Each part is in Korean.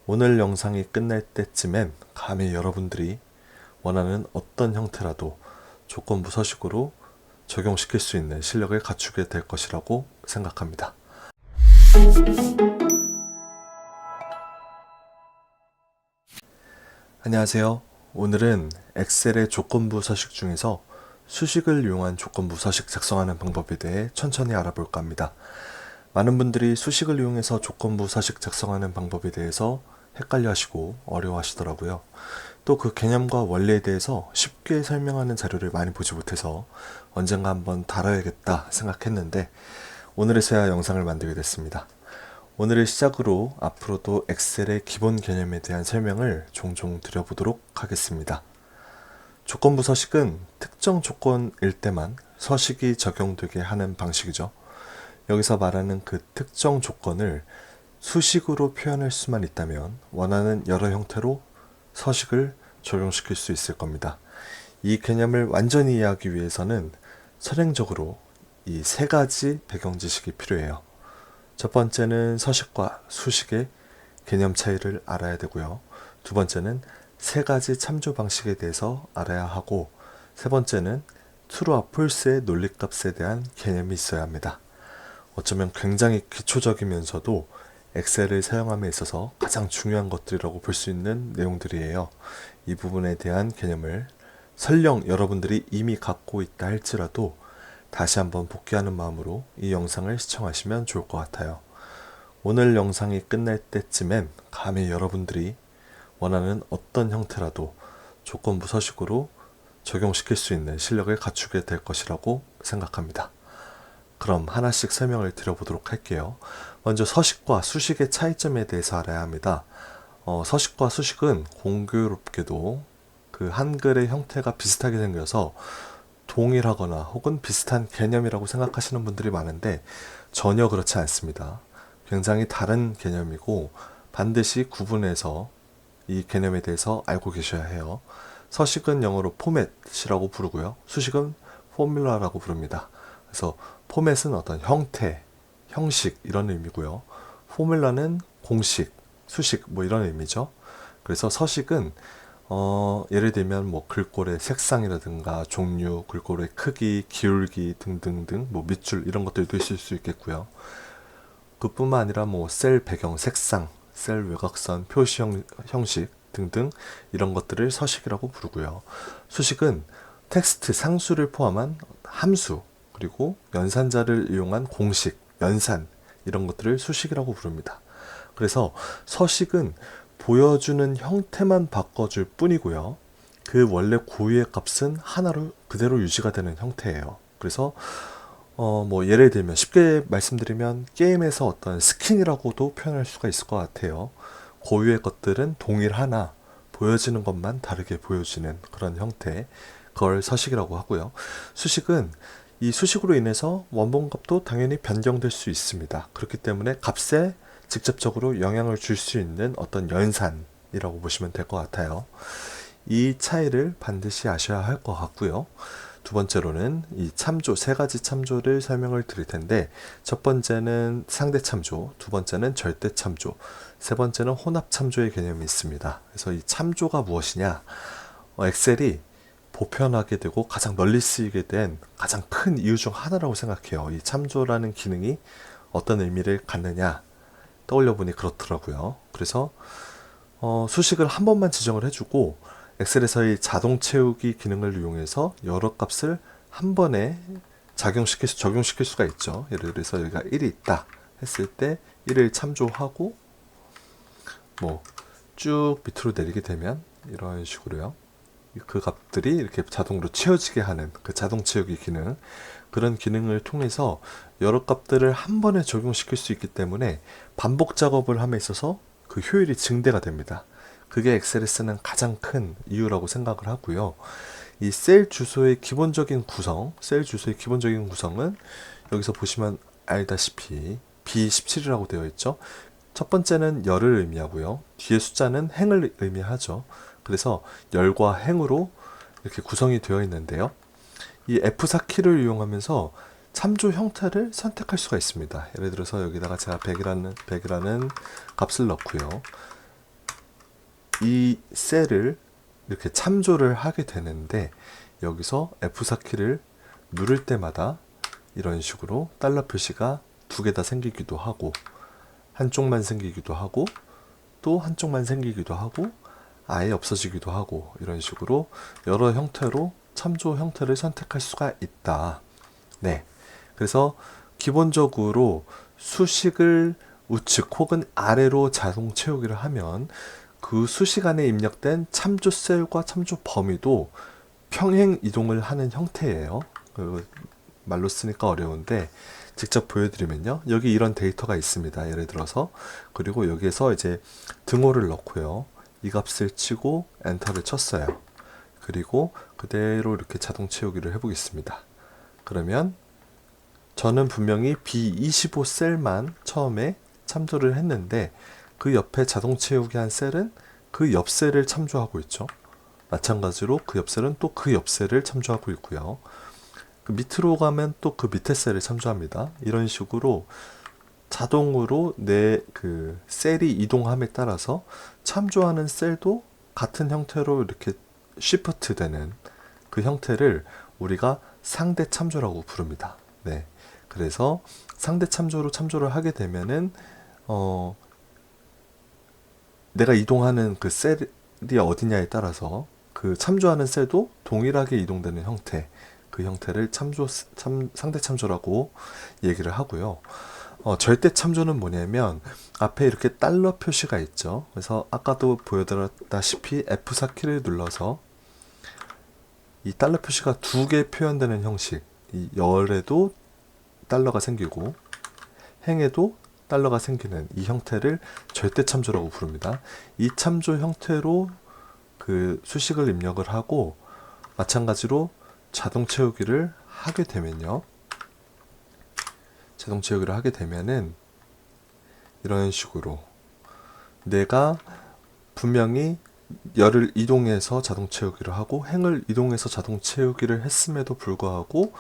오늘 영상이 끝날 때쯤엔 감히 여러분들이 원하는 어떤 형태라도 조건부 서식으로 적용시킬 수 있는 실력을 갖추게 될 것이라고 생각합니다. 안녕하세요. 오늘은 엑셀의 조건부 서식 중에서 수식을 이용한 조건부 서식 작성하는 방법에 대해 천천히 알아볼까 합니다. 많은 분들이 수식을 이용해서 조건부 서식 작성하는 방법에 대해서 헷갈려 하시고 어려워 하시더라고요. 또 그 개념과 원리에 대해서 쉽게 설명하는 자료를 많이 보지 못해서 언젠가 한번 다뤄야겠다 생각했는데 오늘에서야 영상을 만들게 됐습니다. 오늘을 시작으로 앞으로도 엑셀의 기본 개념에 대한 설명을 종종 드려보도록 하겠습니다. 조건부 서식은 특정 조건일 때만 서식이 적용되게 하는 방식이죠. 여기서 말하는 그 특정 조건을 수식으로 표현할 수만 있다면 원하는 여러 형태로 서식을 적용시킬 수 있을 겁니다. 이 개념을 완전히 이해하기 위해서는 선행적으로 이 세 가지 배경 지식이 필요해요. 첫 번째는 서식과 수식의 개념 차이를 알아야 되고요. 두 번째는 세 가지 참조 방식에 대해서 알아야 하고, 세 번째는 true와 false의 논리값에 대한 개념이 있어야 합니다. 어쩌면 굉장히 기초적이면서도 엑셀을 사용함에 있어서 가장 중요한 것들이라고 볼 수 있는 내용들이에요. 이 부분에 대한 개념을 설령 여러분들이 이미 갖고 있다 할지라도 다시 한번 복귀하는 마음으로 이 영상을 시청하시면 좋을 것 같아요. 오늘 영상이 끝날 때쯤엔 감히 여러분들이 원하는 어떤 형태라도 조건부 서식으로 적용시킬 수 있는 실력을 갖추게 될 것이라고 생각합니다. 그럼 하나씩 설명을 드려보도록 할게요. 먼저 서식과 수식의 차이점에 대해서 알아야 합니다. 서식과 수식은 공교롭게도 그 한글의 형태가 비슷하게 생겨서 동일하거나 혹은 비슷한 개념이라고 생각하시는 분들이 많은데 전혀 그렇지 않습니다. 굉장히 다른 개념이고 반드시 구분해서 이 개념에 대해서 알고 계셔야 해요. 서식은 영어로 포맷이라고 부르고요. 수식은 포뮬라라고 부릅니다. 그래서 포맷은 어떤 형태, 형식 이런 의미고요. 포뮬라는 공식, 수식 뭐 이런 의미죠. 그래서 서식은 예를 들면 뭐 글꼴의 색상이라든가 종류, 글꼴의 크기, 기울기 등등등 뭐 밑줄 이런 것들도 있을 수 있겠고요. 그뿐만 아니라 뭐 셀 배경 색상, 셀 외곽선, 표시 형식 등등 이런 것들을 서식이라고 부르고요. 수식은 텍스트 상수를 포함한 함수 그리고 연산자를 이용한 공식, 연산 이런 것들을 수식이라고 부릅니다. 그래서 서식은 보여주는 형태만 바꿔줄 뿐이고요. 그 원래 고유의 값은 하나로 그대로 유지가 되는 형태예요. 그래서 뭐 예를 들면 쉽게 말씀드리면 게임에서 어떤 스킨이라고도 표현할 수가 있을 것 같아요. 고유의 것들은 동일하나 보여지는 것만 다르게 보여지는 그런 형태, 그걸 서식이라고 하고요. 수식은 이 수식으로 인해서 원본값도 당연히 변경될 수 있습니다. 그렇기 때문에 값에 직접적으로 영향을 줄 수 있는 어떤 연산이라고 보시면 될 것 같아요. 이 차이를 반드시 아셔야 할 것 같고요. 두 번째로는 이 참조, 세 가지 참조를 설명을 드릴 텐데 첫 번째는 상대 참조, 두 번째는 절대 참조, 세 번째는 혼합 참조의 개념이 있습니다. 그래서 이 참조가 무엇이냐? 엑셀이 보편하게 되고 가장 널리 쓰이게 된 가장 큰 이유 중 하나라고 생각해요. 이 참조라는 기능이 어떤 의미를 갖느냐 떠올려 보니 그렇더라고요. 그래서 수식을 한 번만 지정을 해주고 엑셀에서의 자동 채우기 기능을 이용해서 여러 값을 한 번에 적용시킬 수가 있죠. 예를 들어서 여기가 1이 있다 했을 때 1을 참조하고 뭐 쭉 밑으로 내리게 되면 이런 식으로요. 그 값들이 이렇게 자동으로 채워지게 하는 그 자동 채우기 기능, 그런 기능을 통해서 여러 값들을 한 번에 적용시킬 수 있기 때문에 반복 작업을 함에 있어서 그 효율이 증대가 됩니다. 그게 엑셀에 쓰는 가장 큰 이유라고 생각을 하고요. 이 셀 주소의 기본적인 구성, 셀 주소의 기본적인 구성은 여기서 보시면 알다시피 B17이라고 되어 있죠. 첫 번째는 열을 의미하고요. 뒤에 숫자는 행을 의미하죠. 그래서 열과 행으로 이렇게 구성이 되어 있는데요. 이 F4 키를 이용하면서 참조 형태를 선택할 수가 있습니다. 예를 들어서 여기다가 제가 100이라는 값을 넣고요. 이 셀을 이렇게 참조를 하게 되는데, 여기서 F4키를 누를 때마다 이런 식으로 달러 표시가 두 개 다 생기기도 하고, 한쪽만 생기기도 하고, 또 한쪽만 생기기도 하고, 아예 없어지기도 하고, 이런 식으로 여러 형태로 참조 형태를 선택할 수가 있다. 네. 그래서 기본적으로 수식을 우측 혹은 아래로 자동 채우기를 하면 그 수식 안에 입력된 참조 셀과 참조 범위도 평행 이동을 하는 형태예요. 말로 쓰니까 어려운데 직접 보여드리면요. 여기 이런 데이터가 있습니다. 예를 들어서. 그리고 여기에서 이제 등호를 넣고요. 이 값을 치고 엔터를 쳤어요. 그리고 그대로 이렇게 자동 채우기를 해보겠습니다. 그러면 저는 분명히 B25 셀만 처음에 참조를 했는데 그 옆에 자동 채우기 한 셀은 그 옆 셀을 참조하고 있죠. 마찬가지로 그 옆 셀은 또 그 옆 셀을 참조하고 있고요. 그 밑으로 가면 또 그 밑에 셀을 참조합니다. 이런 식으로 자동으로 내 그 셀이 이동함에 따라서 참조하는 셀도 같은 형태로 이렇게 쉬프트 되는 그 형태를 우리가 상대 참조라고 부릅니다. 네. 그래서 상대 참조로 참조를 하게 되면은 내가 이동하는 그 셀이 어디냐에 따라서 그 참조하는 셀도 동일하게 이동되는 형태, 그 형태를 상대 참조라고 얘기를 하고요. 절대 참조는 뭐냐면 앞에 이렇게 달러 표시가 있죠. 그래서 아까도 보여드렸다시피 F4키를 눌러서 이 달러 표시가 두 개 표현되는 형식, 이 열에도 달러가 생기고 행에도 달러가 생기는 이 형태를 절대 참조라고 부릅니다. 이 참조 형태로 그 수식을 입력을 하고 마찬가지로 자동 채우기를 하게 되면요. 자동 채우기를 하게 되면은 이런 식으로 내가 분명히 열을 이동해서 자동 채우기를 하고 행을 이동해서 자동 채우기를 했음에도 불구하고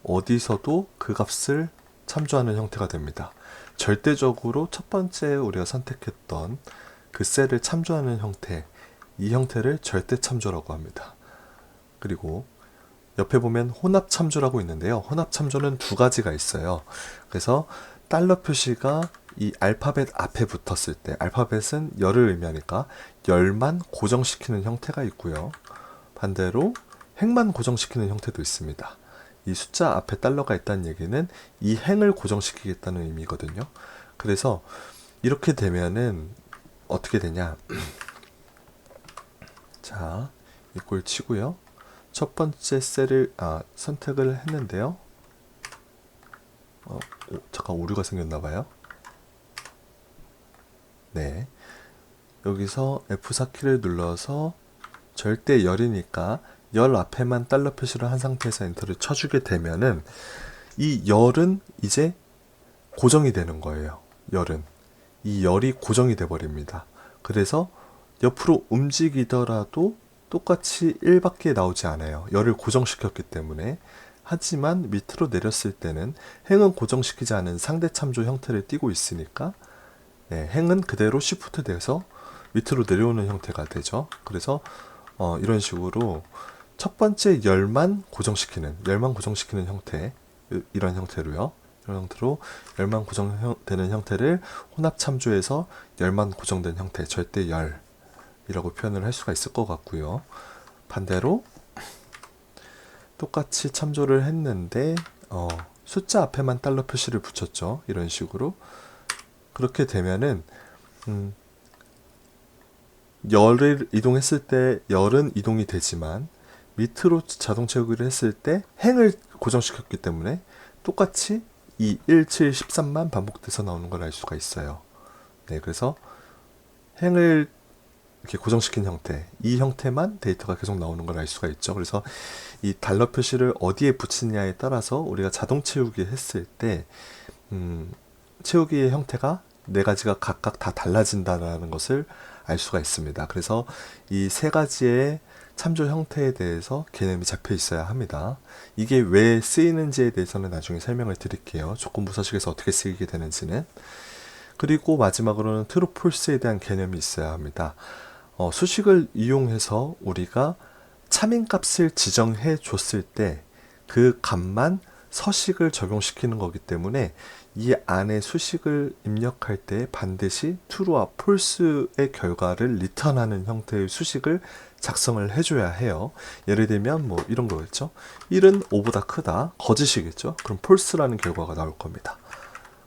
어디서도 그 값을 참조하는 형태가 됩니다. 절대적으로 첫 번째 우리가 선택했던 그 셀을 참조하는 형태, 이 형태를 절대 참조라고 합니다. 그리고 옆에 보면 혼합 참조라고 있는데요. 혼합 참조는 두 가지가 있어요. 그래서 달러 표시가 이 알파벳 앞에 붙었을 때, 알파벳은 열을 의미하니까 열만 고정시키는 형태가 있고요. 반대로 행만 고정시키는 형태도 있습니다. 이 숫자 앞에 달러가 있다는 얘기는 이 행을 고정시키겠다는 의미거든요. 그래서 이렇게 되면은 어떻게 되냐. 자, 이꼴 치고요. 첫 번째 셀을 선택을 했는데요. 잠깐 오류가 생겼나봐요. 네, 여기서 F4키를 눌러서 절대 열이니까 열 앞에만 달러 표시를 한 상태에서 엔터를 쳐주게 되면은 이 열은 이제 고정이 되는 거예요. 열은 이 열이 고정이 돼 버립니다. 그래서 옆으로 움직이더라도 똑같이 1밖에 나오지 않아요. 열을 고정시켰기 때문에. 하지만 밑으로 내렸을 때는 행은 고정시키지 않은 상대 참조 형태를 띠고 있으니까 행은 그대로 시프트 돼서 밑으로 내려오는 형태가 되죠. 그래서 이런 식으로 첫 번째 열만 고정시키는 형태, 이런 형태로요. 이런 형태로 열만 고정되는 형태를 혼합 참조해서 열만 고정된 형태, 절대 열이라고 표현을 할 수가 있을 것 같고요. 반대로 똑같이 참조를 했는데 숫자 앞에만 달러 표시를 붙였죠. 이런 식으로. 그렇게 되면은 열을 이동했을 때 열은 이동이 되지만 밑으로 자동 채우기를 했을 때 행을 고정시켰기 때문에 똑같이 이 1, 7, 13만 반복돼서 나오는 걸 알 수가 있어요. 네, 그래서 행을 이렇게 고정시킨 형태, 이 형태만 데이터가 계속 나오는 걸 알 수가 있죠. 그래서 이 달러 표시를 어디에 붙이느냐에 따라서 우리가 자동 채우기 했을 때 채우기의 형태가 네 가지가 각각 다 달라진다는 것을 알 수가 있습니다. 그래서 이 세 가지의 참조 형태에 대해서 개념이 잡혀 있어야 합니다. 이게 왜 쓰이는지에 대해서는 나중에 설명을 드릴게요. 조건부 서식에서 어떻게 쓰이게 되는지는. 그리고 마지막으로는 트루 폴스에 대한 개념이 있어야 합니다. 수식을 이용해서 우리가 참인값을 지정해 줬을 때 그 값만 서식을 적용시키는 거기 때문에 이 안에 수식을 입력할 때 반드시 true와 false의 결과를 리턴하는 형태의 수식을 작성을 해줘야 해요. 예를 들면 뭐 이런 거겠죠. 1은 5보다 크다. 거짓이겠죠. 그럼 false라는 결과가 나올 겁니다.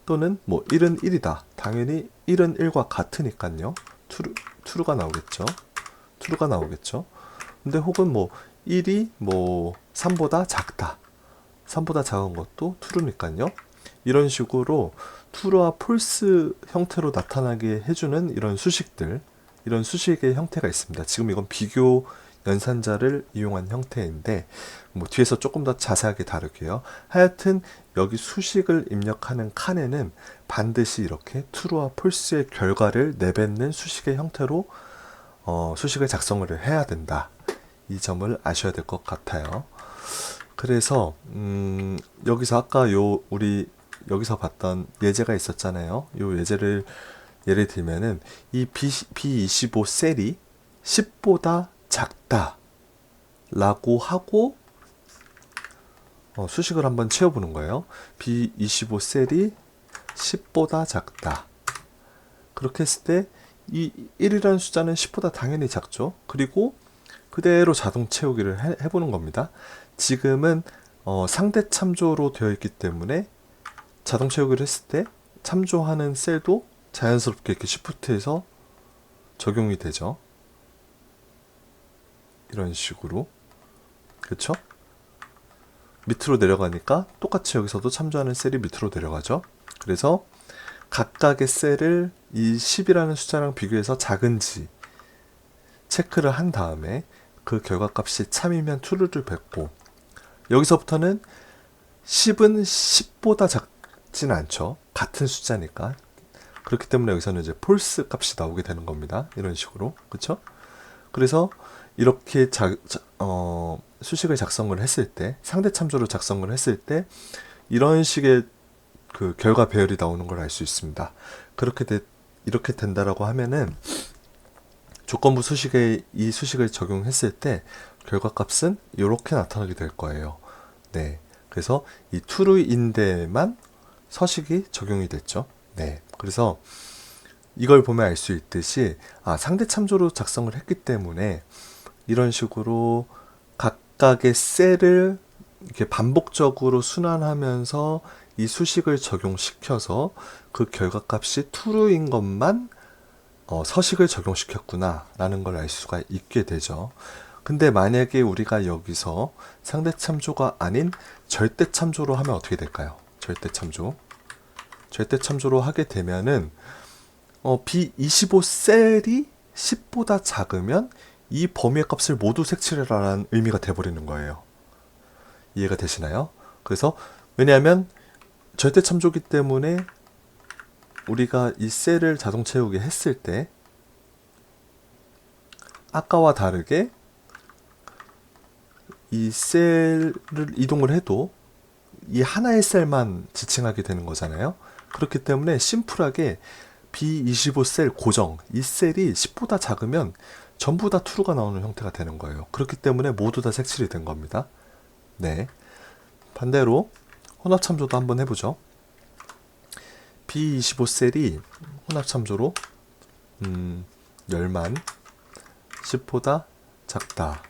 또는 뭐 1은 1이다. 당연히 1은 1과 같으니까요. true가 나오겠죠. true가 나오겠죠. 근데 혹은 뭐 1이 뭐 3보다 작다. 3보다 작은 것도 true니까요. 이런 식으로 true와 false 형태로 나타나게 해주는 이런 수식들, 이런 수식의 형태가 있습니다. 지금 이건 비교 연산자를 이용한 형태인데 뭐 뒤에서 조금 더 자세하게 다룰게요. 하여튼 여기 수식을 입력하는 칸에는 반드시 이렇게 true와 false의 결과를 내뱉는 수식의 형태로 수식을 작성을 해야 된다. 이 점을 아셔야 될 것 같아요. 그래서 여기서 아까 우리 여기서 봤던 예제가 있었잖아요. 요 예제를 예를 들면은 이 B25 셀이 10보다 작다 라고 하고 수식을 한번 채워보는 거예요. B25 셀이 10보다 작다. 그렇게 했을 때 이 1이라는 숫자는 10보다 당연히 작죠. 그리고 그대로 자동 채우기를 해보는 겁니다. 지금은 상대 참조로 되어 있기 때문에 자동 채우기를 했을 때 참조하는 셀도 자연스럽게 이렇게 시프트해서 적용이 되죠. 이런 식으로. 그쵸? 밑으로 내려가니까 똑같이 여기서도 참조하는 셀이 밑으로 내려가죠. 그래서 각각의 셀을 이 10이라는 숫자랑 비교해서 작은지 체크를 한 다음에 그 결과값이 참이면 true를 뱉고 여기서부터는 10은 10보다 작진 않죠. 같은 숫자니까. 그렇기 때문에 여기서는 이제 false 값이 나오게 되는 겁니다. 이런 식으로. 그쵸? 그래서 이렇게 수식을 작성을 했을 때, 상대 참조로 작성을 했을 때 이런 식의 그 결과 배열이 나오는 걸 알 수 있습니다. 이렇게 된다라고 하면은 조건부 수식에 이 수식을 적용했을 때 결과값은 이렇게 나타나게 될 거예요. 네. 그래서 이 true인데만 서식이 적용이 됐죠. 네. 그래서 이걸 보면 알 수 있듯이 상대 참조로 작성을 했기 때문에 이런 식으로 각각의 셀을 이렇게 반복적으로 순환하면서 이 수식을 적용시켜서 그 결과값이 true인 것만 서식을 적용시켰구나 라는 걸 알 수가 있게 되죠. 근데 만약에 우리가 여기서 상대 참조가 아닌 절대 참조로 하면 어떻게 될까요? 절대 참조. 절대 참조로 하게 되면은 B25 셀이 10보다 작으면 이 범위의 값을 모두 색칠해라라는 의미가 돼버리는 거예요. 이해가 되시나요? 그래서 왜냐하면 절대 참조기 때문에 우리가 이 셀을 자동 채우게 했을 때 아까와 다르게 이 셀을 이동을 해도 이 하나의 셀만 지칭하게 되는 거잖아요. 그렇기 때문에 심플하게 B25 셀 고정, 이 셀이 10보다 작으면 전부 다 true가 나오는 형태가 되는 거예요. 그렇기 때문에 모두 다 색칠이 된 겁니다. 네. 반대로 혼합 참조도 한번 해보죠. B25 셀이 혼합 참조로 10만 10보다 작다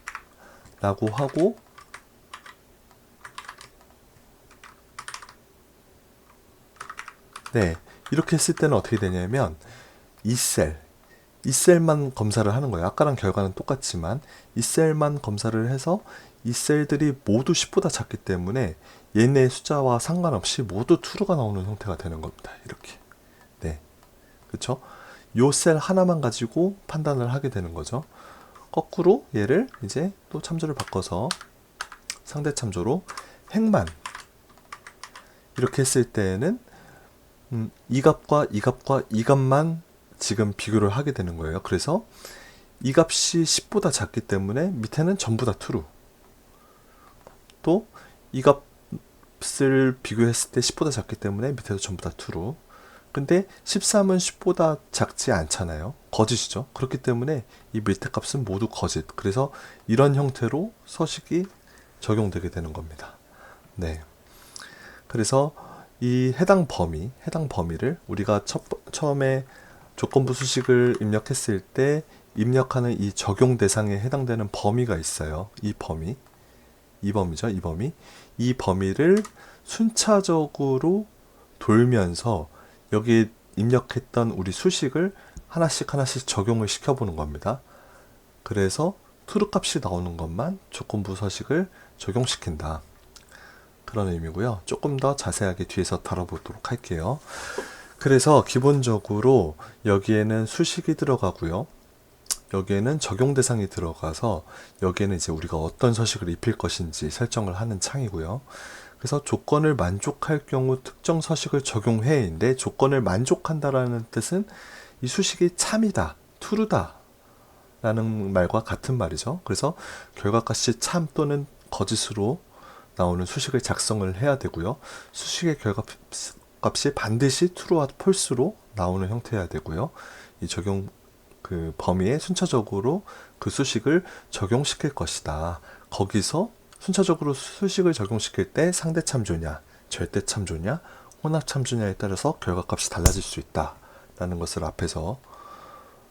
라고 하고 네, 이렇게 했을 때는 어떻게 되냐면 이 셀만 검사를 하는 거예요. 아까랑 결과는 똑같지만 이 셀만 검사를 해서 이 셀들이 모두 10보다 작기 때문에 얘네 숫자와 상관없이 모두 true가 나오는 형태가 되는 겁니다. 이렇게. 네. 그쵸? 요 셀 하나만 가지고 판단을 하게 되는 거죠. 거꾸로 얘를 이제 또 참조를 바꿔서 상대 참조로 행만 이렇게 했을 때는 이 값과 이 값과 이 값만 지금 비교를 하게 되는 거예요. 그래서 이 값이 10보다 작기 때문에 밑에는 전부 다 true. 또 이 값을 비교했을 때 10보다 작기 때문에 밑에도 전부 다 true. 근데 13은 10보다 작지 않잖아요. 거짓이죠. 그렇기 때문에 이 밑에 값은 모두 거짓. 그래서 이런 형태로 서식이 적용되게 되는 겁니다. 네. 그래서 이 해당 범위를 우리가 처음에 조건부 수식을 입력했을 때 입력하는 이 적용 대상에 해당되는 범위가 있어요. 이 범위죠. 이 범위를 순차적으로 돌면서 여기 입력했던 우리 수식을 하나씩 적용을 시켜보는 겁니다. 그래서 true 값이 나오는 것만 조건부 서식을 적용시킨다. 그런 의미고요. 조금 더 자세하게 뒤에서 다뤄보도록 할게요. 그래서 기본적으로 여기에는 수식이 들어가고요. 여기에는 적용 대상이 들어가서 여기에는 이제 우리가 어떤 서식을 입힐 것인지 설정을 하는 창이고요. 그래서 조건을 만족할 경우 특정 서식을 적용해인데 조건을 만족한다라는 뜻은 이 수식이 참이다, true다 라는 말과 같은 말이죠. 그래서 결과값이 참 또는 거짓으로 나오는 수식을 작성을 해야 되고요. 수식의 결과값이 반드시 true와 false로 나오는 형태여야 되고요. 이 적용 그 범위에 순차적으로 그 수식을 적용시킬 것이다. 거기서 순차적으로 수식을 적용시킬 때 상대 참조냐, 절대 참조냐, 혼합 참조냐에 따라서 결과값이 달라질 수 있다. 라는 것을 앞에서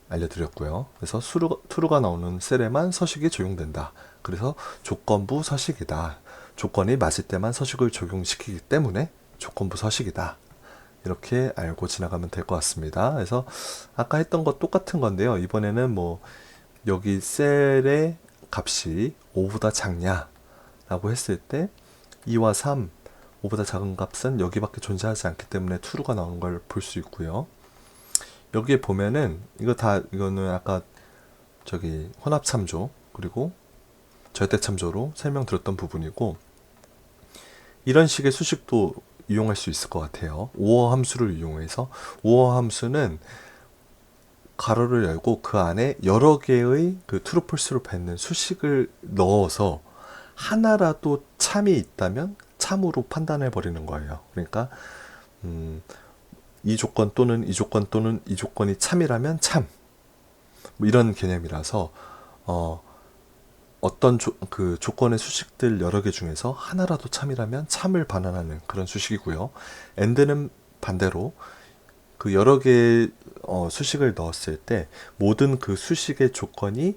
알려드렸고요. 그래서 true가 나오는 셀에만 서식이 적용된다. 그래서 조건부 서식이다. 조건이 맞을 때만 서식을 적용시키기 때문에 조건부 서식이다. 이렇게 알고 지나가면 될 것 같습니다. 그래서 아까 했던 것 똑같은 건데요. 이번에는 뭐 여기 셀의 값이 5보다 작냐 라고 했을 때 2와 3, 5보다 작은 값은 여기밖에 존재하지 않기 때문에 true가 나오는 걸 볼 수 있고요. 여기에 보면은 이거는 아까 저기 혼합 참조 그리고 절대 참조로 설명드렸던 부분이고, 이런 식의 수식도 이용할 수 있을 것 같아요. 오어 함수를 이용해서, 오어 함수는 가로를 열고 그 안에 여러 개의 그 true false로 뱉는 수식을 넣어서 하나라도 참이 있다면 참으로 판단해 버리는 거예요. 그러니까 이 조건 또는 이 조건 또는 이 조건이 참이라면 참, 뭐 이런 개념이라서 어떤 그 조건의 수식들 여러 개 중에서 하나라도 참이라면 참을 반환하는 그런 수식이고요. and는 반대로 그 여러 개의 수식을 넣었을 때 모든 그 수식의 조건이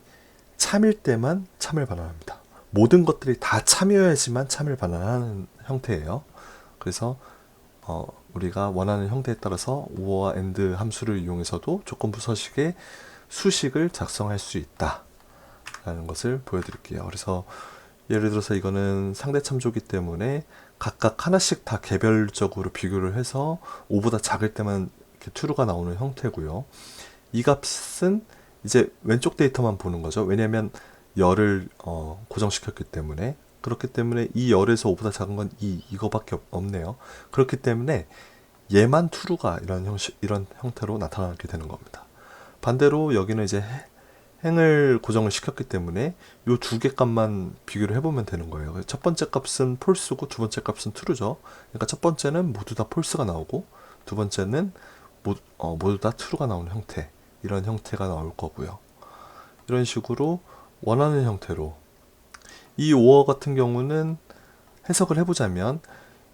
참일 때만 참을 반환합니다. 모든 것들이 다 참여해야지만 참을 반환하는 형태예요. 그래서 우리가 원하는 형태에 따라서 oor와 and 함수를 이용해서도 조건부 서식의 수식을 작성할 수 있다 라는 것을 보여드릴게요. 그래서 예를 들어서 이거는 상대 참조기 때문에 각각 하나씩 다 개별적으로 비교를 해서 5보다 작을 때만 이렇게 true가 나오는 형태고요. 이 값은 이제 왼쪽 데이터만 보는 거죠. 왜냐하면 열을 고정시켰기 때문에. 그렇기 때문에 이 열에서 5보다 작은 건 이거밖에 없네요. 그렇기 때문에 얘만 true가 이런 형태로 나타나게 되는 겁니다. 반대로 여기는 이제 행을 고정을 시켰기 때문에 이 두 개 값만 비교를 해보면 되는 거예요. 첫 번째 값은 false고 두 번째 값은 true죠. 그러니까 첫 번째는 모두 다 false가 나오고 두 번째는 모두 다 true가 나오는 형태, 이런 형태가 나올 거고요. 이런 식으로 원하는 형태로 이 오어 같은 경우는 해석을 해보자면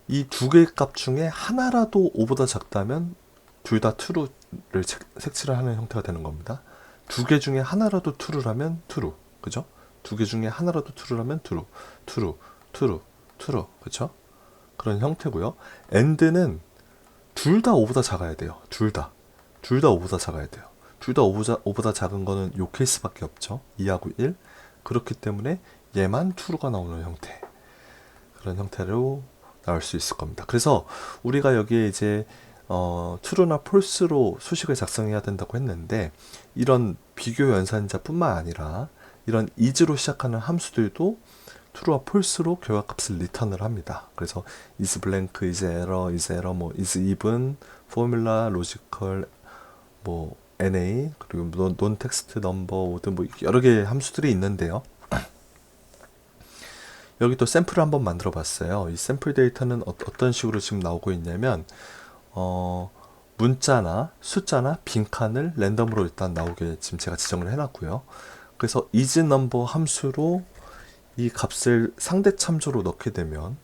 이 두 개의 값 중에 하나라도 5보다 작다면 둘 다 true를 색칠을 하는 형태가 되는 겁니다. 두 개 중에 하나라도 true라면 true, 그죠? 두 개 중에 하나라도 true라면 true, true, true, true, 그죠? 그런 형태고요. and는 둘 다 5보다 작아야 돼요. 둘 다 5보다 작아야 돼요. 둘 다 5보다 작은 거는 요 케이스밖에 없죠. 2하고 1. 그렇기 때문에 얘만 true가 나오는 형태, 그런 형태로 나올 수 있을 겁니다. 그래서 우리가 여기에 이제 true나 false로 수식을 작성해야 된다고 했는데, 이런 비교 연산자 뿐만 아니라 이런 is로 시작하는 함수들도 true와 false로 결과값을 리턴을 합니다. 그래서 is blank, is error, 뭐 is even, formula, logical, 뭐 NA, 그리고 non text number, odd, 뭐 여러 개의 함수들이 있는데요. 여기 또 샘플을 한번 만들어 봤어요. 이 샘플 데이터는 어떤 식으로 지금 나오고 있냐면 문자나 숫자나 빈칸을 랜덤으로 일단 나오게 지금 제가 지정을 해놨고요. 그래서 isNumber 함수로 이 값을 상대 참조로 넣게 되면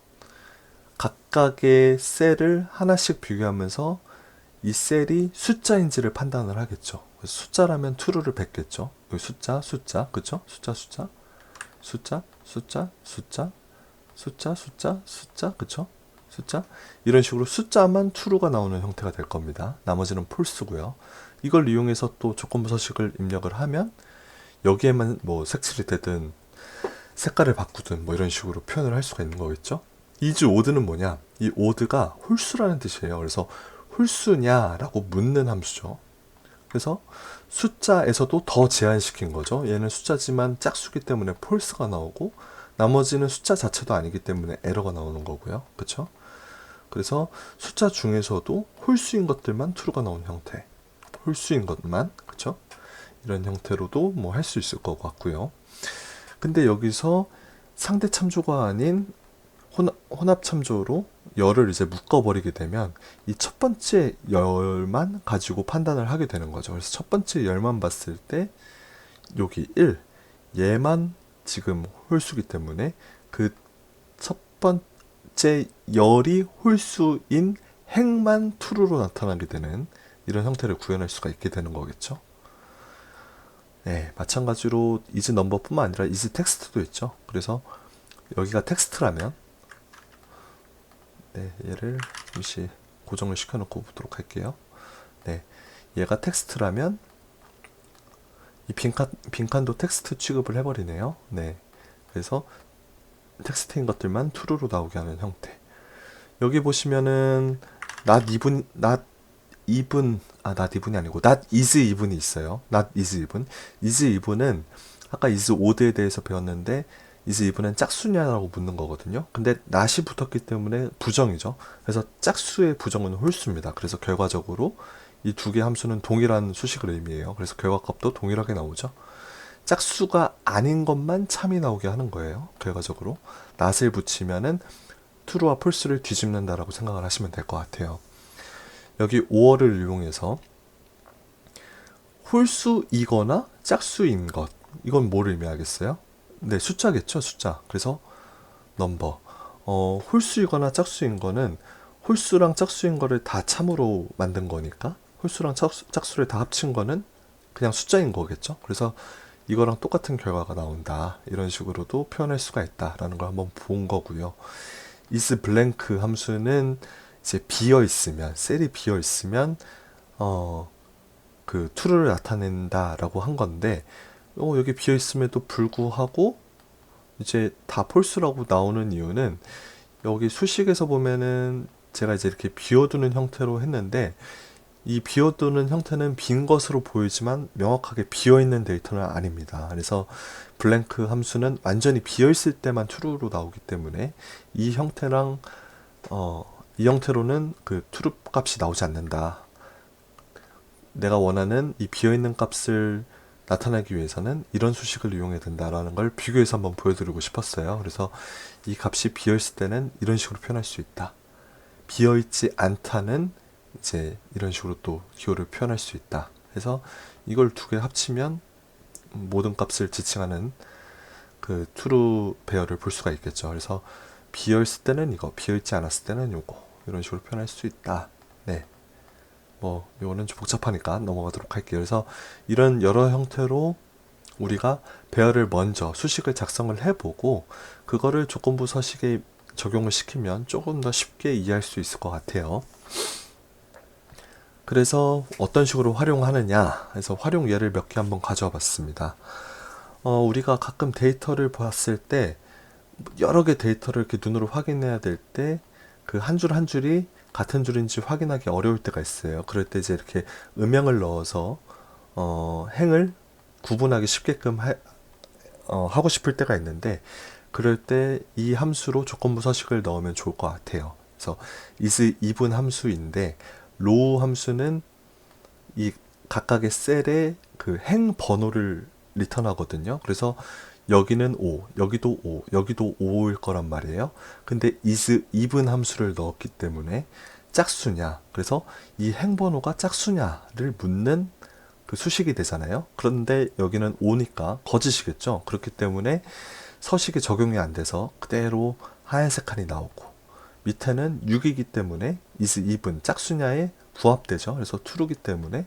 각각의 셀을 하나씩 비교하면서 이 셀이 숫자인지를 판단을 하겠죠. 그래서 숫자라면 true를 뱉겠죠. 여기 숫자, 숫자, 그쵸? 숫자, 숫자, 숫자, 숫자, 숫자, 숫자, 숫자, 숫자, 그쵸? 숫자. 이런 식으로 숫자만 true가 나오는 형태가 될 겁니다. 나머지는 false고요. 이걸 이용해서 또 조건부 서식을 입력을 하면 여기에만 뭐 색칠이 되든 색깔을 바꾸든 뭐 이런 식으로 표현을 할 수가 있는 거겠죠. is odd는 뭐냐? 이 odd가 홀수라는 뜻이에요. 그래서 홀수냐라고 묻는 함수죠. 그래서 숫자에서도 더 제한시킨 거죠. 얘는 숫자지만 짝수기 때문에 false가 나오고 나머지는 숫자 자체도 아니기 때문에 에러가 나오는 거고요. 그쵸? 그래서 숫자 중에서도 홀수인 것들만 true가 나오는 형태. 홀수인 것만, 그쵸? 이런 형태로도 뭐 할 수 있을 것 같고요. 근데 여기서 상대 참조가 아닌 혼합 참조로 열을 이제 묶어버리게 되면 이 첫 번째 열만 가지고 판단을 하게 되는 거죠. 그래서 첫 번째 열만 봤을 때 여기 1, 얘만 지금 홀수기 때문에 그 첫 번째 열이 홀수인 행만 true로 나타나게 되는 이런 형태를 구현할 수가 있게 되는 거겠죠. 네, 마찬가지로 isNumber 뿐만 아니라 isText도 있죠. 그래서 여기가 텍스트라면 네, 얘를 잠시 고정을 시켜놓고 보도록 할게요. 네, 얘가 텍스트라면 이 빈칸도 텍스트 취급을 해버리네요. 네, 그래서 텍스트인 것들만 true로 나오게 하는 형태. 여기 보시면은 not even이 아니고 not is even이 있어요. not is even. is even은 아까 is odd에 대해서 배웠는데 is even은 짝수냐라고 묻는 거거든요. 근데 not이 붙었기 때문에 부정이죠. 그래서 짝수의 부정은 홀수입니다. 그래서 결과적으로 이 두 개 함수는 동일한 수식을 의미해요. 그래서 결과값도 동일하게 나오죠. 짝수가 아닌 것만 참이 나오게 하는 거예요. 결과적으로 not을 붙이면은 true와 false를 뒤집는다라고 생각을 하시면 될 것 같아요. 여기 or를 이용해서 홀수이거나 짝수인 것, 이건 뭘 의미하겠어요? 네, 숫자겠죠, 숫자. 그래서 number. 홀수이거나 짝수인 거는 홀수랑 짝수인 거를 다 참으로 만든 거니까 홀수랑 짝수를 다 합친 거는 그냥 숫자인 거겠죠. 그래서 이거랑 똑같은 결과가 나온다. 이런 식으로도 표현할 수가 있다라는 걸 한번 본 거고요. is blank 함수는 이제 비어 있으면, 셀이 비어 있으면 그 true를 나타낸다라고 한 건데 여기 비어 있음에도 불구하고 이제 다 false라고 나오는 이유는 여기 수식에서 보면은 제가 이제 이렇게 비워두는 형태로 했는데 이 비워두는 형태는 빈 것으로 보이지만 명확하게 비어있는 데이터는 아닙니다. 그래서 블랭크 함수는 완전히 비어있을 때만 true로 나오기 때문에 이 형태랑 이 형태로는 그 true 값이 나오지 않는다. 내가 원하는 이 비어있는 값을 나타내기 위해서는 이런 수식을 이용해야 된다라는 걸 비교해서 한번 보여드리고 싶었어요. 그래서 이 값이 비어있을 때는 이런 식으로 표현할 수 있다. 비어있지 않다는 이제 이런 식으로 또 기호를 표현할 수 있다. 그래서 이걸 두 개 합치면 모든 값을 지칭하는 그 true 배열을 볼 수가 있겠죠. 그래서 비어있을 때는 이거, 비어있지 않았을 때는 요거, 이런 식으로 표현할 수 있다. 네. 뭐 이거는 좀 복잡하니까 넘어가도록 할게요. 그래서 이런 여러 형태로 우리가 배열을 먼저 수식을 작성을 해보고 그거를 조건부 서식에 적용을 시키면 조금 더 쉽게 이해할 수 있을 것 같아요. 그래서 어떤 식으로 활용하느냐, 그래서 활용 예를 몇 개 한번 가져와 봤습니다. 우리가 가끔 데이터를 봤을 때 여러 개 데이터를 이렇게 눈으로 확인해야 될 때 그 한 줄 한 줄이 같은 줄인지 확인하기 어려울 때가 있어요. 그럴 때 이제 이렇게 음영을 넣어서 행을 구분하기 쉽게끔 하고 싶을 때가 있는데 그럴 때 이 함수로 조건부 서식을 넣으면 좋을 것 같아요. 그래서 is even 함수인데 row 함수는 이 각각의 셀의 그 행 번호를 리턴하거든요. 그래서 여기는 5, 여기도 5, 여기도 5일 거란 말이에요. 근데 is even 함수를 넣었기 때문에 짝수냐, 그래서 이 행번호가 짝수냐를 묻는 그 수식이 되잖아요. 그런데 여기는 5니까 거짓이겠죠. 그렇기 때문에 서식이 적용이 안 돼서 그대로 하얀색 칸이 나오고, 밑에는 6이기 때문에 is even 짝수냐에 부합되죠. 그래서 true이기 때문에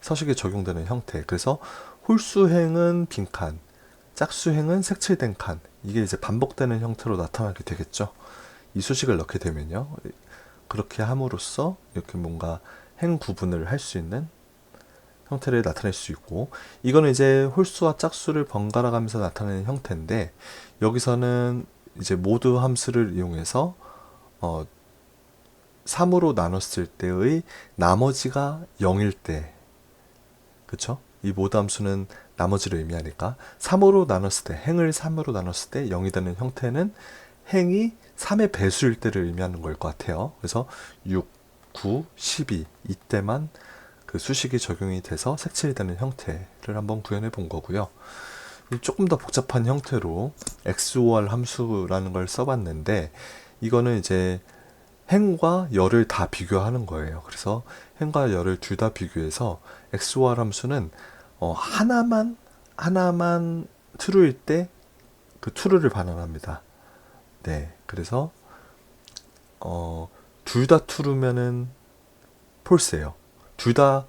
서식이 적용되는 형태. 그래서 홀수행은 빈칸, 짝수행은 색칠된 칸, 이게 이제 반복되는 형태로 나타나게 되겠죠. 이 수식을 넣게 되면요. 그렇게 함으로써 이렇게 뭔가 행 구분을 할 수 있는 형태를 나타낼 수 있고, 이거는 이제 홀수와 짝수를 번갈아 가면서 나타내는 형태인데, 여기서는 이제 모드 함수를 이용해서 3으로 나눴을 때의 나머지가 0일 때, 그쵸? 이 모드 함수는 나머지를 의미하니까 3으로 나눴을 때, 행을 3으로 나눴을 때 0이 되는 형태는 행이 3의 배수일 때를 의미하는 걸 것 같아요. 그래서 6, 9, 12 이때만 그 수식이 적용이 돼서 색칠되는 형태를 한번 구현해 본 거고요. 조금 더 복잡한 형태로 XOR 함수라는 걸 써봤는데, 이거는 이제 행과 열을 다 비교하는 거예요. 그래서 행과 열을 둘 다 비교해서 XOR 함수는 하나만 true일 때 그 true를 반환합니다. 네, 그래서 둘 다 true면은 false예요. 둘 다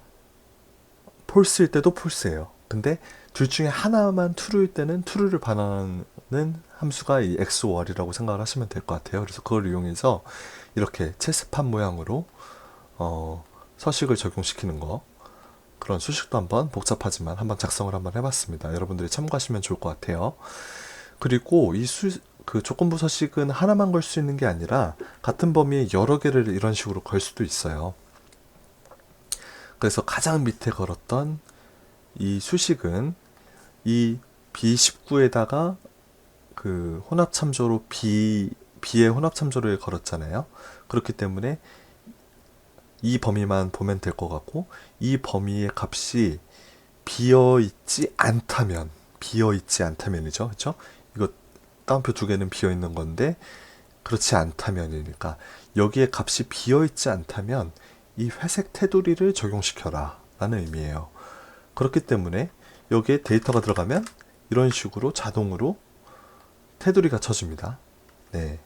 false일 때도 false예요. 근데 둘 중에 하나만 true일 때는 true를 반환하는 함수가 이 XOR이라고 생각을 하시면 될 것 같아요. 그래서 그걸 이용해서 이렇게 체스판 모양으로 서식을 적용시키는 거, 그런 수식도 한번 복잡하지만 한번 작성을 한번 해봤습니다. 여러분들이 참고하시면 좋을 것 같아요. 그리고 그 조건부 서식은 하나만 걸 수 있는 게 아니라 같은 범위에 여러 개를 이런 식으로 걸 수도 있어요. 그래서 가장 밑에 걸었던 이 수식은 이 B19에다가 그 혼합참조로 B의 혼합참조를 걸었잖아요. 그렇기 때문에 이 범위만 보면 될 것 같고, 이 범위의 값이 비어있지 않다면이죠. 그렇죠? 이거 따옴표 두 개는 비어있는 건데 그렇지 않다면이니까, 여기에 값이 비어있지 않다면 이 회색 테두리를 적용시켜라 라는 의미예요. 그렇기 때문에 여기에 데이터가 들어가면 이런 식으로 자동으로 테두리가 쳐집니다. 네,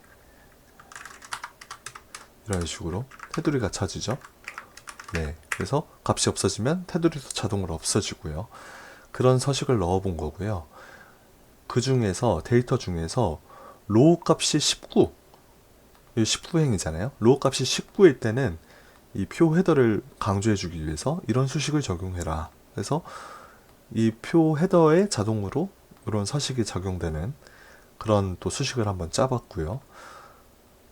이런 식으로 테두리가 쳐지죠. 네, 그래서 값이 없어지면 테두리도 자동으로 없어지고요. 그런 서식을 넣어 본 거고요. 그 중에서 데이터 중에서 로우 값이 19, 19행이잖아요. 로우 값이 19일 때는 이 표 헤더를 강조해 주기 위해서 이런 수식을 적용해라. 그래서 이 표 헤더에 자동으로 이런 서식이 적용되는 그런 또 수식을 한번 짜봤고요.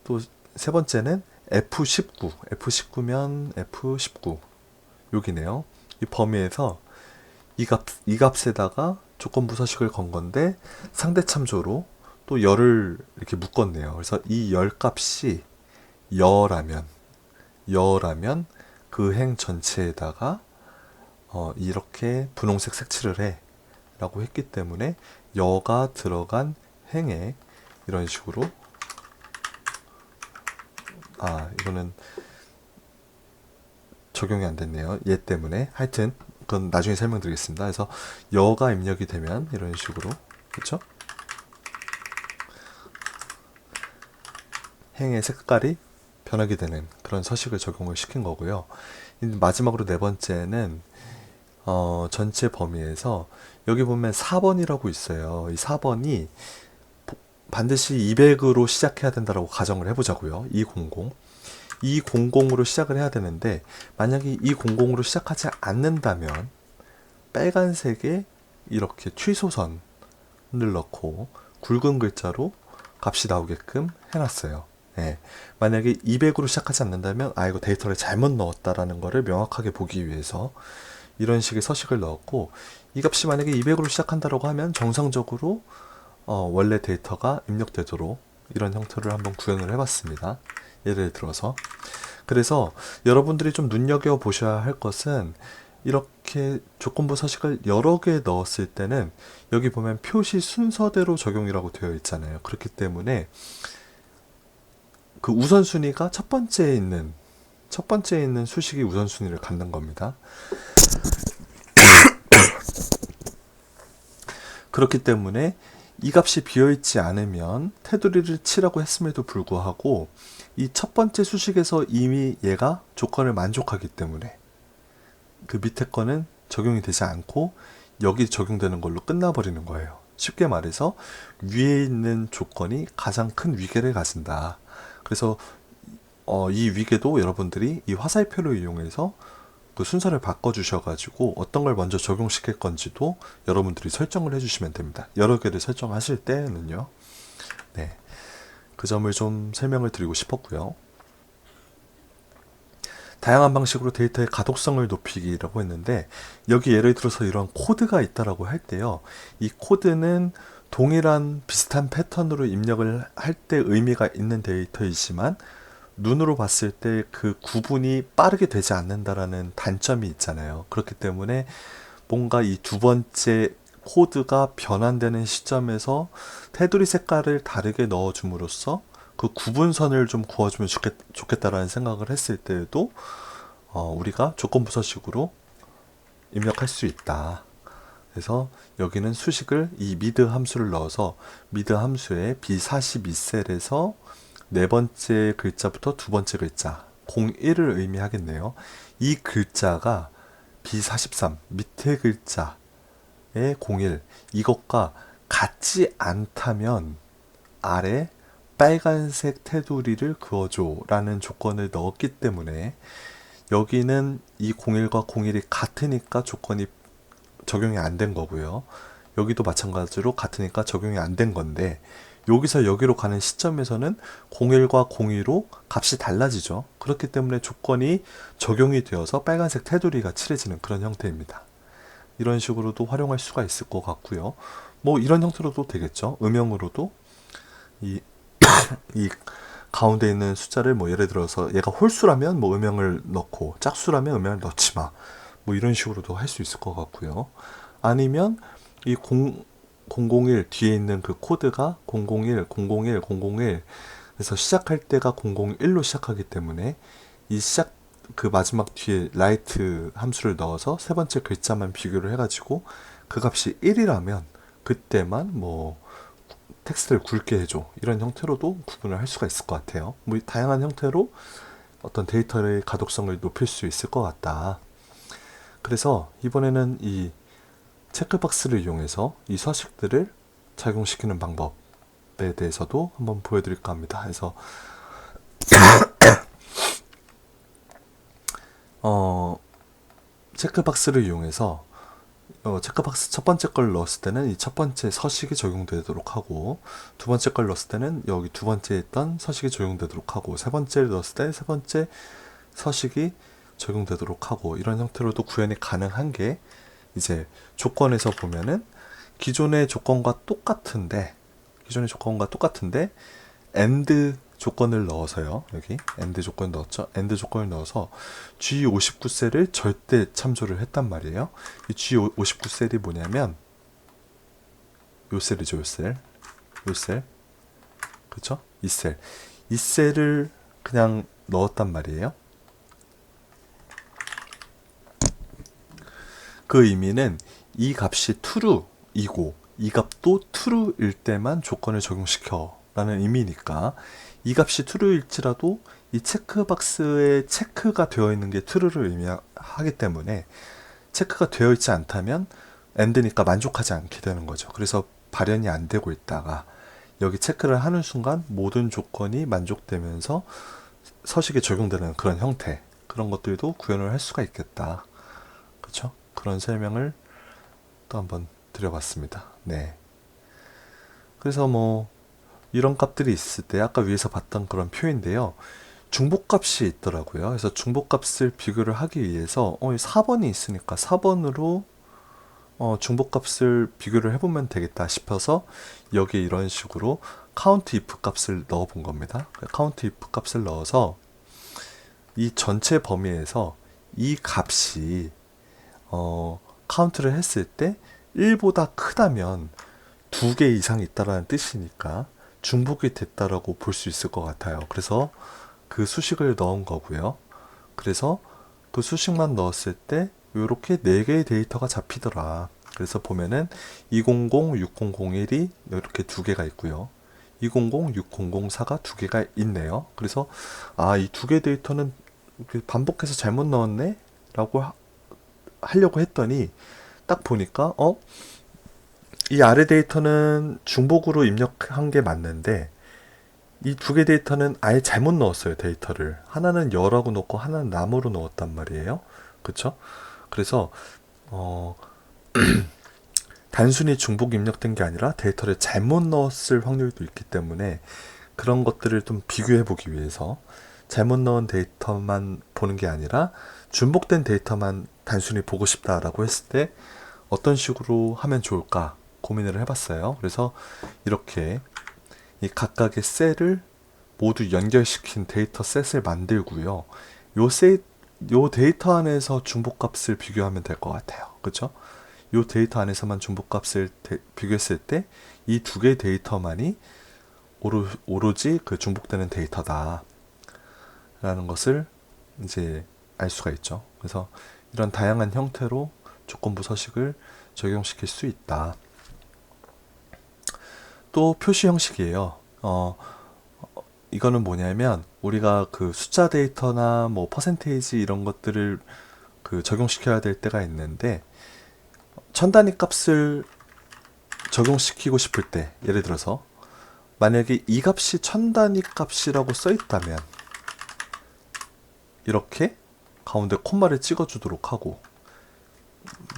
또 세 번째는 F19면 F19 여기네요. 이 범위에서 이 값에다가 조건부 서식을 건 건데 상대 참조로 또 열을 이렇게 묶었네요. 그래서 이 열 값이 여라면 그 행 전체에다가 이렇게 분홍색 색칠을 해 라고 했기 때문에 여가 들어간 행에 이런 식으로, 이거는 적용이 안 됐네요. 얘 때문에. 하여튼 그건 나중에 설명드리겠습니다. 그래서 여가 입력이 되면 이런 식으로, 그렇죠? 행의 색깔이 변하게 되는 그런 서식을 적용을 시킨 거고요. 마지막으로 네 번째는 전체 범위에서 여기 보면 4번이라고 있어요. 이 4번이 반드시 200으로 시작해야 된다고 가정을 해보자고요. 200으로 시작을 해야 되는데, 만약에 200으로 시작하지 않는다면 빨간색에 이렇게 취소선을 넣고 굵은 글자로 값이 나오게끔 해놨어요. 네. 만약에 200으로 시작하지 않는다면 이거 데이터를 잘못 넣었다라는 거를 명확하게 보기 위해서 이런 식의 서식을 넣었고, 이 값이 만약에 200으로 시작한다고 하면 정상적으로 원래 데이터가 입력되도록 이런 형태를 한번 구현을 해봤습니다. 예를 들어서. 그래서 여러분들이 좀 눈여겨보셔야 할 것은, 이렇게 조건부 서식을 여러 개 넣었을 때는 여기 보면 표시 순서대로 적용이라고 되어 있잖아요. 그렇기 때문에 그 우선순위가 첫 번째에 있는 첫 번째에 있는 수식이 우선순위를 갖는 겁니다. 그렇기 때문에 이 값이 비어있지 않으면 테두리를 치라고 했음에도 불구하고 이 첫 번째 수식에서 이미 얘가 조건을 만족하기 때문에 그 밑에 거는 적용이 되지 않고 여기 적용되는 걸로 끝나버리는 거예요. 쉽게 말해서 위에 있는 조건이 가장 큰 위계를 가진다. 그래서 이 위계도 여러분들이 이 화살표를 이용해서 그 순서를 바꿔주셔가지고 어떤 걸 먼저 적용시킬 건지도 여러분들이 설정을 해주시면 됩니다. 여러 개를 설정하실 때는요. 네, 그 점을 좀 설명을 드리고 싶었고요. 다양한 방식으로 데이터의 가독성을 높이기라고 했는데, 여기 예를 들어서 이런 코드가 있다라고 할 때요, 이 코드는 동일한 비슷한 패턴으로 입력을 할 때 의미가 있는 데이터이지만 눈으로 봤을 때 그 구분이 빠르게 되지 않는다라는 단점이 있잖아요. 그렇기 때문에 뭔가 이 두 번째 코드가 변환되는 시점에서 테두리 색깔을 다르게 넣어줌으로써 그 구분선을 좀 그어주면 좋겠다라는 생각을 했을 때에도 우리가 조건부서식으로 입력할 수 있다. 그래서 여기는 수식을 이 미드 함수를 넣어서 미드 함수에 B42셀에서 네 번째 글자부터 두 번째 글자 01을 의미하겠네요. 이 글자가 B43 밑에 글자의 01 이것과 같지 않다면 아래 빨간색 테두리를 그어줘 라는 조건을 넣었기 때문에 여기는 이 01과 01이 같으니까 조건이 적용이 안 된 거고요. 여기도 마찬가지로 같으니까 적용이 안 된 건데 여기서 여기로 가는 시점에서는 01과 02로 값이 달라지죠. 그렇기 때문에 조건이 적용이 되어서 빨간색 테두리가 칠해지는 그런 형태입니다. 이런 식으로도 활용할 수가 있을 것 같고요. 뭐 이런 형태로도 되겠죠. 음영으로도 이 가운데 있는 숫자를 뭐 예를 들어서 얘가 홀수라면 뭐 음영을 넣고 짝수라면 음영을 넣지 마. 뭐 이런 식으로도 할 수 있을 것 같고요. 아니면 이 001 뒤에 있는 그 코드가 001, 001, 001 그래서 시작할 때가 001로 시작하기 때문에 이 시작 그 마지막 뒤에 라이트 함수를 넣어서 세 번째 글자만 비교를 해가지고 그 값이 1이라면 그때만 뭐 텍스트를 굵게 해줘 이런 형태로도 구분을 할 수가 있을 것 같아요. 뭐 다양한 형태로 어떤 데이터의 가독성을 높일 수 있을 것 같다. 그래서 이번에는 이 체크박스를 이용해서 이 서식들을 작용시키는 방법에 대해서도 한번 보여드릴까 합니다. 그래서 체크박스를 이용해서 체크박스 첫 번째 걸 넣었을 때는 이 첫 번째 서식이 적용되도록 하고 두 번째 걸 넣었을 때는 여기 두 번째 있던 서식이 적용되도록 하고 세 번째를 넣었을 때 세 번째 서식이 적용되도록 하고 이런 형태로도 구현이 가능한 게 이제 조건에서 보면은 기존의 조건과 똑같은데 AND 조건을 넣어서요. 여기 AND 조건 넣었죠. AND 조건을 넣어서 G59셀을 절대 참조를 했단 말이에요. 이 G59셀이 뭐냐면 요 셀이죠. 요 셀. 그쵸? 이 셀을 그냥 넣었단 말이에요. 그 의미는 이 값이 true이고 이 값도 true일 때만 조건을 적용시켜 라는 의미니까 이 값이 true일지라도 이 체크박스에 체크가 되어 있는 게 true를 의미하기 때문에 체크가 되어 있지 않다면 AND니까 만족하지 않게 되는 거죠. 그래서 발현이 안 되고 있다가 여기 체크를 하는 순간 모든 조건이 만족되면서 서식에 적용되는 그런 형태 그런 것들도 구현을 할 수가 있겠다. 그렇죠? 그런 설명을 또 한번 드려봤습니다. 네. 그래서 뭐 이런 값들이 있을 때 아까 위에서 봤던 그런 표인데요. 중복값이 있더라고요. 그래서 중복값을 비교를 하기 위해서 4번이 있으니까 4번으로 중복값을 비교를 해보면 되겠다 싶어서 여기에 이런 식으로 count if 값을 넣어 본 겁니다. count if 값을 넣어서 이 전체 범위에서 이 값이 카운트를 했을 때 1보다 크다면 2개 이상 있다라는 뜻이니까 중복이 됐다라고 볼 수 있을 것 같아요. 그래서 그 수식을 넣은 거고요. 그래서 그 수식만 넣었을 때 이렇게 4개의 데이터가 잡히더라. 그래서 보면은 200, 6001이 이렇게 2개가 있고요. 200, 6004가 2개가 있네요. 그래서 이 2개 데이터는 반복해서 잘못 넣었네? 라고 하려고 했더니 딱 보니까 이 아래 데이터는 중복으로 입력한 게 맞는데 이 2개 데이터는 아예 잘못 넣었어요. 데이터를 하나는 열하고 넣고 하나는 남으로 넣었단 말이에요. 그쵸? 그래서 단순히 중복 입력된 게 아니라 데이터를 잘못 넣었을 확률도 있기 때문에 그런 것들을 좀 비교해 보기 위해서 잘못 넣은 데이터만 보는 게 아니라 중복된 데이터만 단순히 보고 싶다라고 했을 때 어떤 식으로 하면 좋을까 고민을 해봤어요. 그래서 이렇게 이 각각의 셀을 모두 연결시킨 데이터 셋을 만들고요. 요 데이터 안에서 중복값을 비교하면 될 것 같아요. 그쵸? 요 데이터 안에서만 중복값을 비교했을 때 이 2개의 데이터만이 오로지 그 중복되는 데이터다 라는 것을 이제 알 수가 있죠. 그래서 이런 다양한 형태로 조건부 서식을 적용시킬 수 있다. 또 표시 형식이에요. 이거는 뭐냐면 우리가 그 숫자 데이터나 뭐 퍼센테이지 이런 것들을 그 적용시켜야 될 때가 있는데 천 단위 값을 적용시키고 싶을 때 예를 들어서 만약에 이 값이 천 단위 값이라고 써 있다면 이렇게 가운데 콤마를 찍어 주도록 하고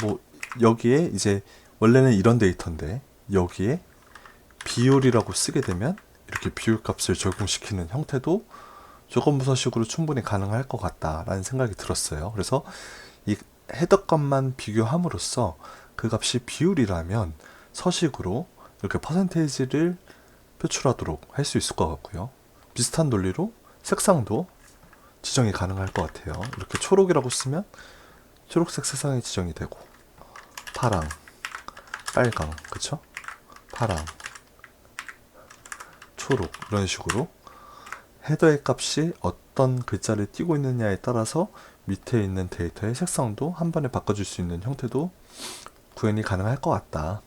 뭐 여기에 이제 원래는 이런 데이터인데 여기에 비율이라고 쓰게 되면 이렇게 비율 값을 적용시키는 형태도 조건부 서식으로 충분히 가능할 것 같다라는 생각이 들었어요. 그래서 이 헤더 값만 비교함으로써 그 값이 비율이라면 서식으로 이렇게 퍼센테이지를 표출하도록 할 수 있을 것 같고요. 비슷한 논리로 색상도 지정이 가능할 것 같아요. 이렇게 초록이라고 쓰면 초록색 색상이 지정이 되고 파랑, 빨강, 그쵸? 파랑, 초록 이런 식으로 헤더의 값이 어떤 글자를 띄고 있느냐에 따라서 밑에 있는 데이터의 색상도 한 번에 바꿔줄 수 있는 형태도 구현이 가능할 것 같다.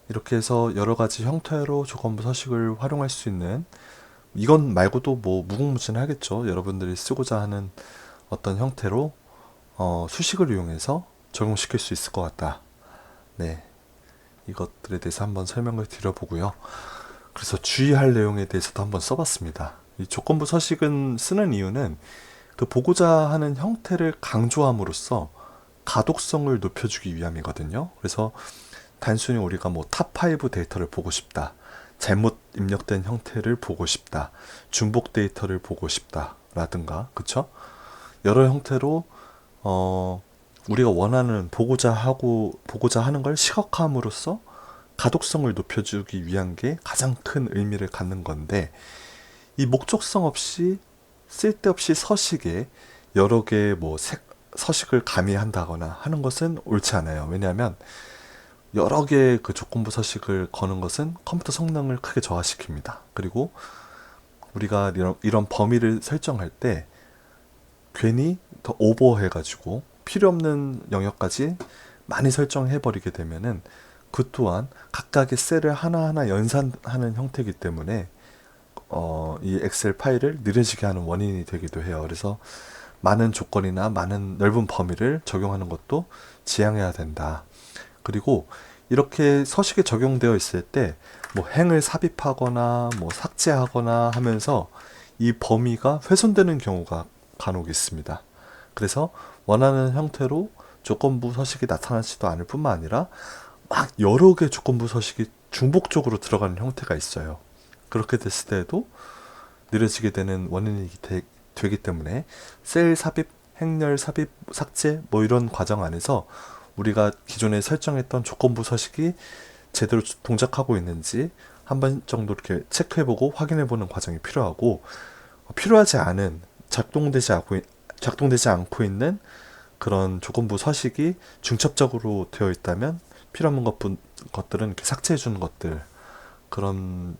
이렇게 해서 여러 가지 형태로 조건부 서식을 활용할 수 있는 이건 말고도 뭐 무궁무진하겠죠. 여러분들이 쓰고자 하는 어떤 형태로 수식을 이용해서 적용시킬 수 있을 것 같다. 네, 이것들에 대해서 한번 설명을 드려보고요. 그래서 주의할 내용에 대해서도 한번 써봤습니다. 이 조건부 서식은 쓰는 이유는 그 보고자 하는 형태를 강조함으로써 가독성을 높여주기 위함이거든요. 그래서 단순히 우리가 뭐 탑5 데이터를 보고 싶다, 잘못 입력된 형태를 보고 싶다, 중복 데이터를 보고 싶다 라든가, 그쵸? 여러 형태로 우리가 원하는 보고자 하는 걸 시각화함으로써 가독성을 높여주기 위한 게 가장 큰 의미를 갖는 건데 이 목적성 없이 쓸데없이 서식에 여러 개의 뭐 서식을 가미한다거나 하는 것은 옳지 않아요. 왜냐하면 여러 개의 그 조건부 서식을 거는 것은 컴퓨터 성능을 크게 저하시킵니다. 그리고 우리가 이런 범위를 설정할 때 괜히 더 오버해가지고 필요 없는 영역까지 많이 설정해버리게 되면은 그 또한 각각의 셀을 하나하나 연산하는 형태이기 때문에 이 엑셀 파일을 느려지게 하는 원인이 되기도 해요. 그래서 많은 조건이나 많은 넓은 범위를 적용하는 것도 지양해야 된다. 그리고 이렇게 서식에 적용되어 있을 때 뭐 행을 삽입하거나 뭐 삭제하거나 하면서 이 범위가 훼손되는 경우가 간혹 있습니다. 그래서 원하는 형태로 조건부 서식이 나타나지도 않을 뿐만 아니라 막 여러 개 조건부 서식이 중복적으로 들어가는 형태가 있어요. 그렇게 됐을 때에도 느려지게 되는 원인이 되기 때문에 셀 삽입, 행렬 삽입, 삭제 뭐 이런 과정 안에서 우리가 기존에 설정했던 조건부 서식이 제대로 동작하고 있는지 한 번 정도 이렇게 체크해보고 확인해보는 과정이 필요하고 필요하지 않은 작동되지 않고 있는 그런 조건부 서식이 중첩적으로 되어 있다면 필요한 것들은 이렇게 삭제해주는 것들 그런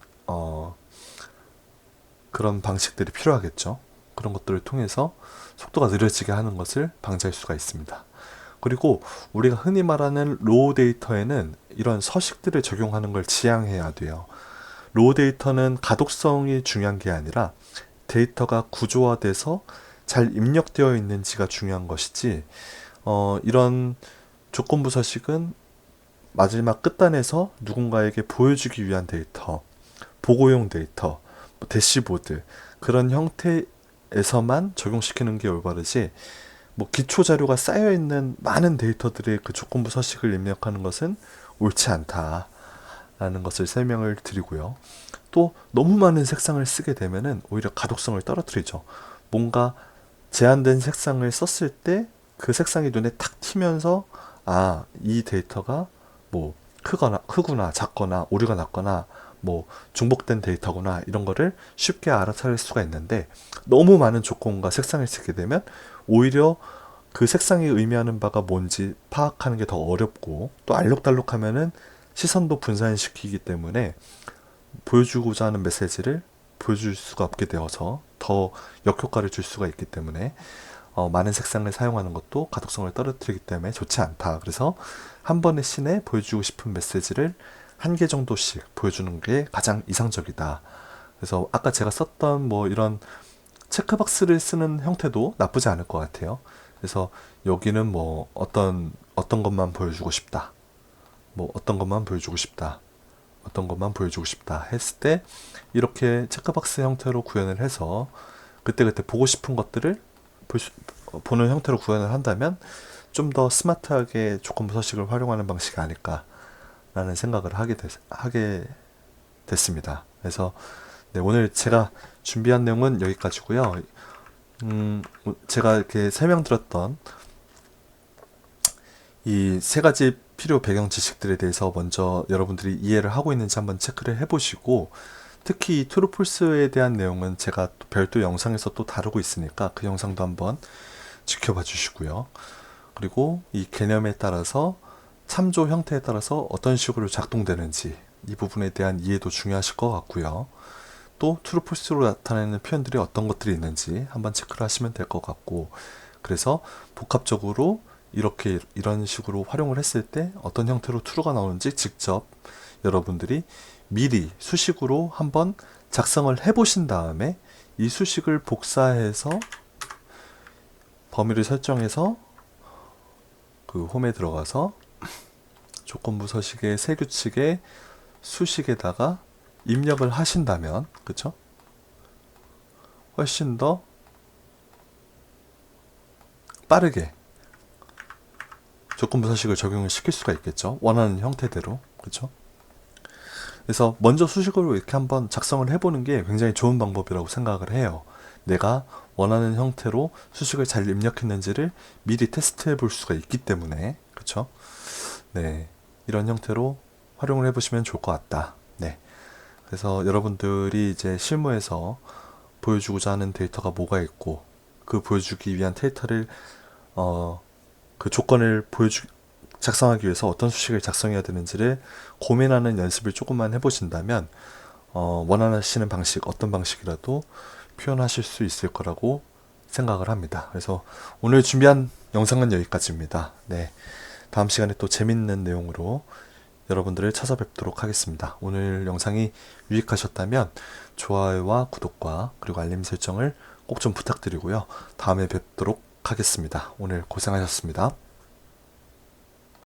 방식들이 필요하겠죠. 그런 것들을 통해서 속도가 느려지게 하는 것을 방지할 수가 있습니다. 그리고 우리가 흔히 말하는 로우 데이터에는 이런 서식들을 적용하는 걸 지양해야 돼요. 로우 데이터는 가독성이 중요한 게 아니라 데이터가 구조화돼서 잘 입력되어 있는지가 중요한 것이지, 이런 조건부 서식은 마지막 끝단에서 누군가에게 보여주기 위한 데이터, 보고용 데이터, 대시보드, 그런 형태에서만 적용시키는 게 올바르지, 기초 자료가 쌓여 있는 많은 데이터들의 그 조건부 서식을 입력하는 것은 옳지 않다라는 것을 설명을 드리고요. 또 너무 많은 색상을 쓰게 되면은 오히려 가독성을 떨어뜨리죠. 뭔가 제한된 색상을 썼을 때 그 색상이 눈에 탁 튀면서, 이 데이터가 크구나, 작거나, 오류가 났거나, 중복된 데이터구나, 이런 거를 쉽게 알아차릴 수가 있는데, 너무 많은 조건과 색상을 쓰게 되면 오히려 그 색상이 의미하는 바가 뭔지 파악하는 게 더 어렵고, 또 알록달록하면은 시선도 분산시키기 때문에 보여주고자 하는 메시지를 보여줄 수가 없게 되어서 더 역효과를 줄 수가 있기 때문에, 많은 색상을 사용하는 것도 가독성을 떨어뜨리기 때문에 좋지 않다. 그래서 한 번의 씬에 보여주고 싶은 메시지를 한 개 정도씩 보여주는 게 가장 이상적이다. 그래서 아까 제가 썼던 이런 체크박스를 쓰는 형태도 나쁘지 않을 것 같아요. 그래서 여기는 어떤 것만 보여주고 싶다, 어떤 것만 보여주고 싶다, 어떤 것만 보여주고 싶다 했을 때 이렇게 체크박스 형태로 구현을 해서 그때그때 보고 싶은 것들을 보는 형태로 구현을 한다면 좀 더 스마트하게 조건부 서식을 활용하는 방식이 아닐까라는 생각을 하게 됐습니다. 그래서 네, 오늘 제가 준비한 내용은 여기까지고요. 제가 이렇게 설명드렸던 이 세 가지 필요 배경 지식들에 대해서 먼저 여러분들이 이해를 하고 있는지 한번 체크를 해보시고, 특히 이 트루 폴스에 대한 내용은 제가 또 별도 영상에서 또 다루고 있으니까 그 영상도 한번 지켜봐 주시고요. 그리고 이 개념에 따라서 참조 형태에 따라서 어떤 식으로 작동되는지 이 부분에 대한 이해도 중요하실 것 같고요. 또 트루 폴스로 나타내는 표현들이 어떤 것들이 있는지 한번 체크를 하시면 될 것 같고, 그래서 복합적으로 이런 식으로 활용을 했을 때 어떤 형태로 true가 나오는지 직접 여러분들이 미리 수식으로 한번 작성을 해보신 다음에 이 수식을 복사해서 범위를 설정해서 그 홈에 들어가서 조건부 서식의 세 규칙의 수식에다가 입력을 하신다면, 그쵸? 훨씬 더 빠르게 조건부 서식을 적용을 시킬 수가 있겠죠. 원하는 형태대로. 그쵸? 그래서 먼저 수식으로 이렇게 한번 작성을 해보는 게 굉장히 좋은 방법이라고 생각을 해요. 내가 원하는 형태로 수식을 잘 입력했는지를 미리 테스트해 볼 수가 있기 때문에. 그쵸? 네. 이런 형태로 활용을 해보시면 좋을 것 같다. 네. 그래서 여러분들이 이제 실무에서 보여주고자 하는 데이터가 뭐가 있고, 그 보여주기 위한 데이터를 그 조건을 작성하기 위해서 어떤 수식을 작성해야 되는지를 고민하는 연습을 조금만 해보신다면 원하시는 방식, 어떤 방식이라도 표현하실 수 있을 거라고 생각을 합니다. 그래서 오늘 준비한 영상은 여기까지입니다. 네, 다음 시간에 또 재밌는 내용으로 여러분들을 찾아뵙도록 하겠습니다. 오늘 영상이 유익하셨다면 좋아요와 구독과 그리고 알림 설정을 꼭 좀 부탁드리고요. 다음에 뵙도록 하겠습니다. 오늘 고생하셨습니다.